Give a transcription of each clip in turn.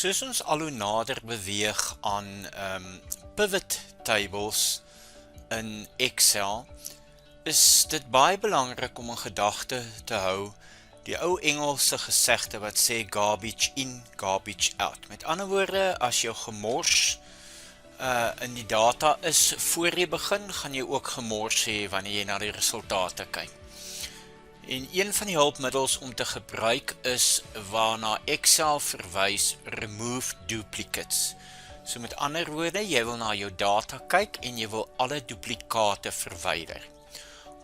Soos ons al hoe nader beweeg aan pivot tables in Excel, is dit baie belangrik om in gedagte te hou die ou Engelse gesegde wat sê garbage in, garbage out. Met ander woorde, as jou gemors in die data is voor jy begin, gaan jy ook gemors hê wanneer jy na die resultate kyk. En een van die hulpmiddels om te gebruik is waarna Excel verwys, remove duplicates. So met ander woorde, jy wil na jou data kyk en jy wil alle duplikate verwyder.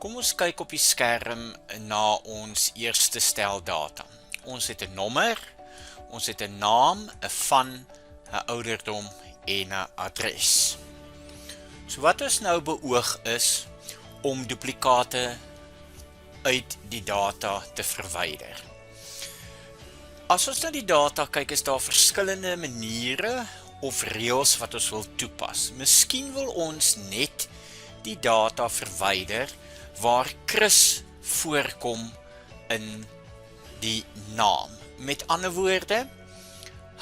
Kom ons kyk op die skerm na ons eerste stel data. Ons het 'n nommer, ons het 'n naam, 'n van, 'n ouderdom en 'n adres. So wat ons nou beoog is om duplikate uit die data te verwyder. As ons na die data kyk, is daar verskillende maniere of reëls wat ons wil toepas. Miskien wil ons net die data verwyder waar Chris voorkom in die naam. Met ander woorde,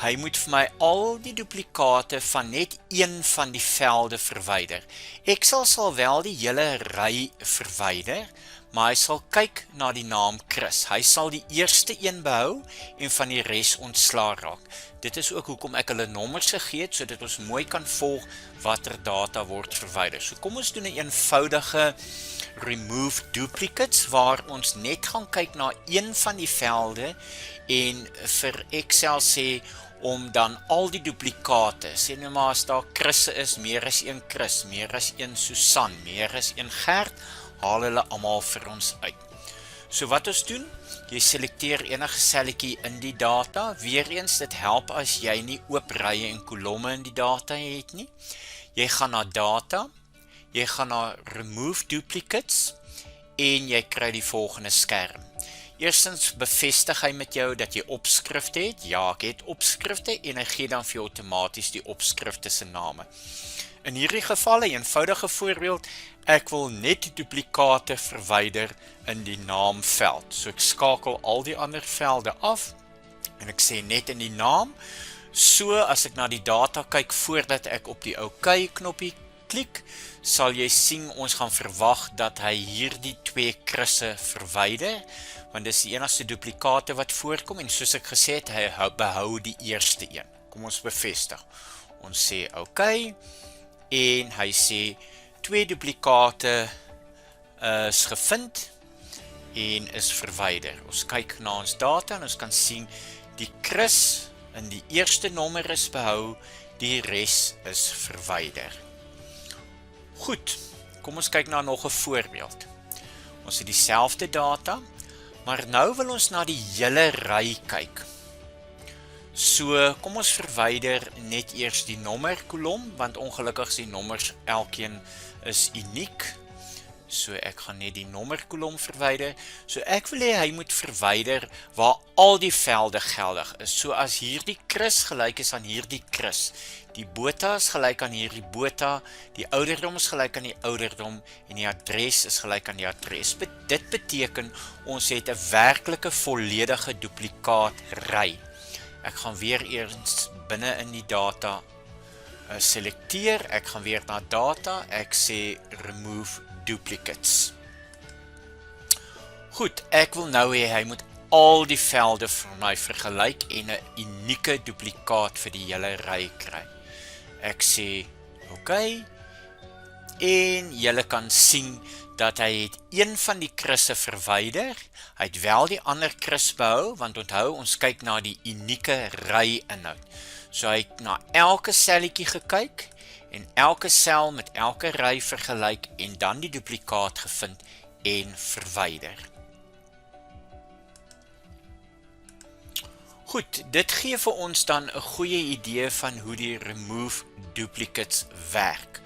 hy moet vir my al die duplikate van net een van die velde verwyder. Excel sal wel die hele ry verwyder, maar hy sal kyk na die naam Chris. Hy sal die eerste een behou en van die res ontslaa raak. Dit is ook hoekom ek hulle nommers gegee het, sodat ons mooi kan volg watter data word verwyder. So kom ons doen 'n eenvoudige remove duplicates, waar ons net gaan kyk na een van die velde en vir Excel sê om dan al die duplikate, sê nou maar as daar Chris is, meer as een Chris, meer as een Susan, meer as een Gert, haal hulle almal vir ons uit. So wat ons doen, jy selekteer enige selletjie in die data. Weereens, dit help as jy nie oop rye en kolomme in die data het nie. Jy gaan na data, jy gaan na remove duplicates en jy kry die volgende skerm. Eerstens bevestig hy met jou dat jy opskrifte het. Ja, ek het opskrifte en hy gee dan vir jou outomaties die opskrifte se name. In hierdie geval 'n eenvoudige voorbeeld, ek wil net duplikate verwyder in die naamveld. So ek skakel al die ander velde af en ek sê net in die naam. So as ek na die data kyk voordat ek op die OK knoppie klik, sal jy sien ons gaan verwag dat hy hierdie twee Chris'e verwyder, want dis die enigste duplikate wat voorkom en soos ek gesê het, hy behou die eerste een. Kom ons bevestig. Ons sê OK en hy sê twee duplikate is gevind en is verwyder. Ons kyk na ons data en ons kan sien die Chris in die eerste nommer is behou, die res is verwyder. Goed, kom ons kyk na nog 'n voorbeeld. Ons het dieselfde data, maar nou wil ons na die hele ry kyk. So, kom ons verwyder net eers die nommer kolom, want ongelukkig is die nommers elkeen is uniek. So ek gaan net die nommer kolom verwyder. So ek wil hê hy moet verwyder waar al die velde geldig is. So as hierdie Chris gelyk is aan hierdie Chris, die Botha is gelyk aan hierdie Botha, die ouderdom is gelyk aan die ouderdom en die adres is gelyk aan die adres. Dit beteken ons het 'n werklike volledige duplikaat ry. Ek gaan weer eens binne in die data selekteer. Ek gaan weer na data, ek sê remove duplicates. Goed, ek wil nou hê hy moet al die velde vir my vergelyk en 'n unieke duplikaat vir die hele ry kry. Ek sê OK en julle kan sien dat hy het een van die Chris'e verwyder. Hy het wel die ander Chris behou, want onthou ons kyk na die unieke ry inhoud. So hy het na elke selletjie gekyk en elke sel met elke ry vergelyk en dan die duplikaat gevind en verwyder. Goed, dit gee vir ons dan 'n goeie idee van hoe die remove duplicates werk.